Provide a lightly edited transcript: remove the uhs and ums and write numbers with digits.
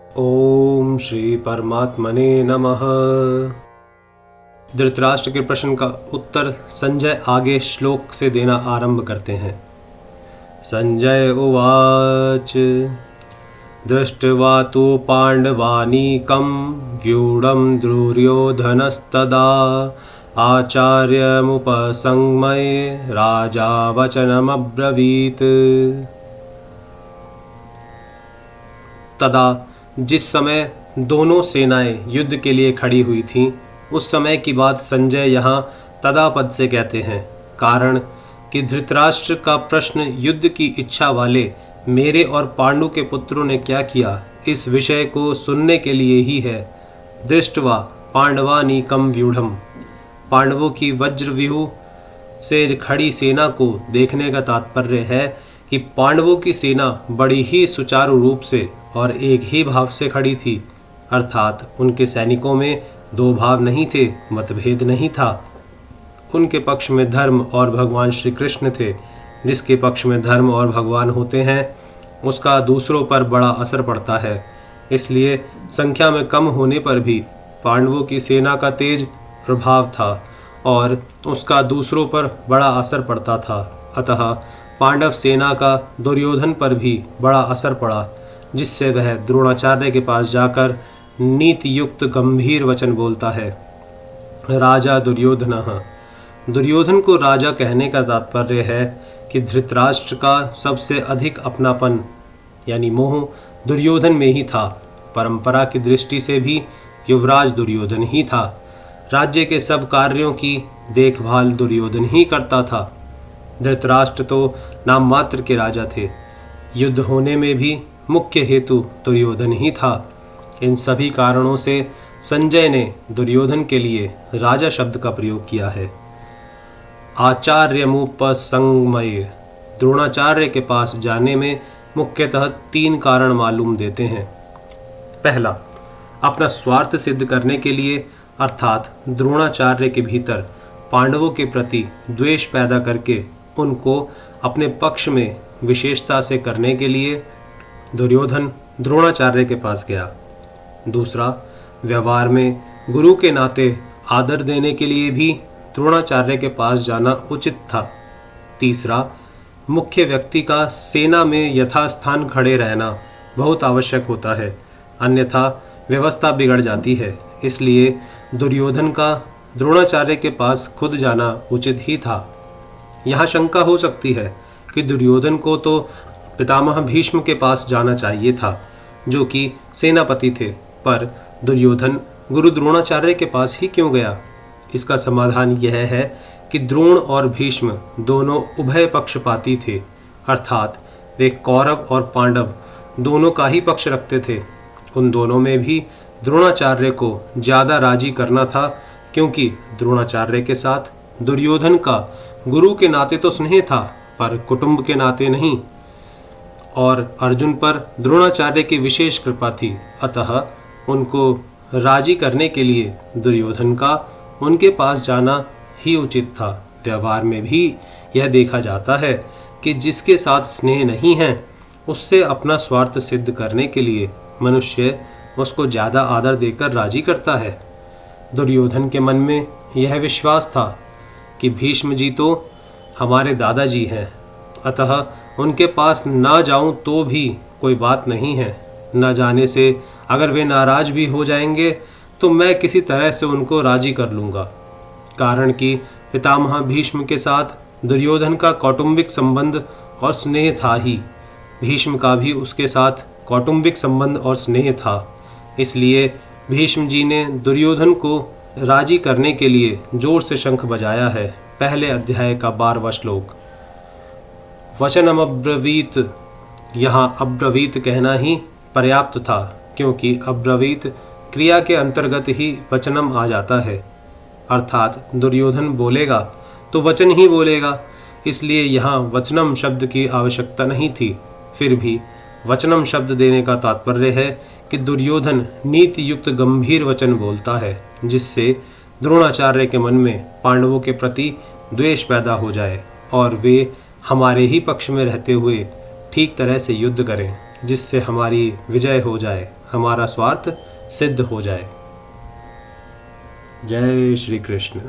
ओम श्री परमात्मने नमः। धृतराष्ट्र के प्रश्न का उत्तर संजय आगे श्लोक से देना आरंभ करते हैं। संजय उवाच दृष्ट्वा तु पाण्डवानीकं व्यूढं दुर्योधनस्तदा आचार्यमुपसंगम्य राजा वचनमब्रवीत्। तदा जिस समय दोनों सेनाएं युद्ध के लिए खड़ी हुई थीं, उस समय की बात संजय यहाँ तदा पद से कहते हैं। कारण कि धृतराष्ट्र का प्रश्न युद्ध की इच्छा वाले मेरे और पांडु के पुत्रों ने क्या किया, इस विषय को सुनने के लिए ही है। दृष्ट्वा पांडवानीकं व्यूढम, पांडवों की वज्रव्यूह से खड़ी सेना को देखने का तात्पर्य है कि पांडवों की सेना बड़ी ही सुचारू रूप से और एक ही भाव से खड़ी थी, अर्थात उनके सैनिकों में दो भाव नहीं थे, मतभेद नहीं था। उनके पक्ष में धर्म और भगवान श्री कृष्ण थे। जिसके पक्ष में धर्म और भगवान होते हैं उसका दूसरों पर बड़ा असर पड़ता है। इसलिए संख्या में कम होने पर भी पांडवों की सेना का तेज प्रभाव था और उसका दूसरों पर बड़ा असर पड़ता था। अतः पांडव सेना का दुर्योधन पर भी बड़ा असर पड़ा, जिससे वह द्रोणाचार्य के पास जाकर नीति युक्त गंभीर वचन बोलता है। राजा दुर्योधनः, दुर्योधन को राजा कहने का तात्पर्य है कि धृतराष्ट्र का सबसे अधिक अपनापन यानी मोह दुर्योधन में ही था। परंपरा की दृष्टि से भी युवराज दुर्योधन ही था। राज्य के सब कार्यों की देखभाल दुर्योधन ही करता था। धृतराष्ट्र तो नाम मात्र के राजा थे। युद्ध होने में भी मुख्य हेतु दुर्योधन ही था। इन सभी कारणों से संजय ने दुर्योधन के लिए राजा शब्द का प्रयोग किया है। आचार्यमुपसंगम्य, द्रोणाचार्य के पास जाने में मुख्यतः 3 कारण मालूम देते हैं। पहला, अपना स्वार्थ सिद्ध करने के लिए, अर्थात द्रोणाचार्य के भीतर पांडवों के प्रति द्वेष पैदा करके उनको अपने पक्ष में विशेषता से करने के लिए दुर्योधन द्रोणाचार्य के पास गया। दूसरा, व्यवहार में गुरु के नाते आदर देने के लिए भी द्रोणाचार्य के पास जाना उचित था। तीसरा, मुख्य व्यक्ति का सेना में यथास्थान खड़े रहना बहुत आवश्यक होता है, अन्यथा व्यवस्था बिगड़ जाती है। इसलिए दुर्योधन का द्रोणाचार्य के पास खुद जाना उचित ही था। यहाँ शंका हो सकती है कि दुर्योधन को तो पितामह भीष्म के पास जाना चाहिए था, जो कि सेनापति थे, पर दुर्योधन गुरु द्रोणाचार्य के पास ही क्यों गया? इसका समाधान यह है कि द्रोण और भीष्म दोनों उभय पक्षपाती थे, अर्थात वे कौरव और पांडव दोनों का ही पक्ष रखते थे। उन दोनों में भी द्रोणाचार्य को ज़्यादा राजी करना था, क्योंकि द्रोणाचार्य के साथ दुर्योधन का गुरु के नाते तो स्नेह था, पर कुटुंब के नाते नहीं, और अर्जुन पर द्रोणाचार्य की विशेष कृपा थी। अतः उनको राजी करने के लिए दुर्योधन का उनके पास जाना ही उचित था। व्यवहार में भी यह देखा जाता है कि जिसके साथ स्नेह नहीं है, उससे अपना स्वार्थ सिद्ध करने के लिए मनुष्य उसको ज़्यादा आदर देकर राजी करता है। दुर्योधन के मन में यह विश्वास था कि भीष्म जी तो हमारे दादाजी हैं, अतः उनके पास ना जाऊं तो भी कोई बात नहीं है। न जाने से अगर वे नाराज भी हो जाएंगे तो मैं किसी तरह से उनको राजी कर लूँगा। कारण कि पितामह भीष्म के साथ दुर्योधन का कौटुंबिक संबंध और स्नेह था ही, भीष्म का भी उसके साथ कौटुंबिक संबंध और स्नेह था। इसलिए भीष्म जी ने दुर्योधन को राजी करने के लिए जोर से शंख बजाया है। पहले अध्याय का 12वां श्लोक। वचनमब्रवीत, यहाँ अब्रवीत कहना ही पर्याप्त था, क्योंकि अब्रवीत क्रिया के अंतर्गत ही वचनम आ जाता है, अर्थात दुर्योधन बोलेगा तो वचन ही बोलेगा। इसलिए यहाँ वचनम शब्द की आवश्यकता नहीं थी। फिर भी वचनम शब्द देने का तात्पर्य है कि दुर्योधन नीति युक्त गंभीर वचन बोलता है, जिससे द्रोणाचार्य के मन में पांडवों के प्रति द्वेष पैदा हो जाए और वे हमारे ही पक्ष में रहते हुए ठीक तरह से युद्ध करें। जिससे हमारी विजय हो जाए, हमारा स्वार्थ सिद्ध हो जाए। जय श्री कृष्ण।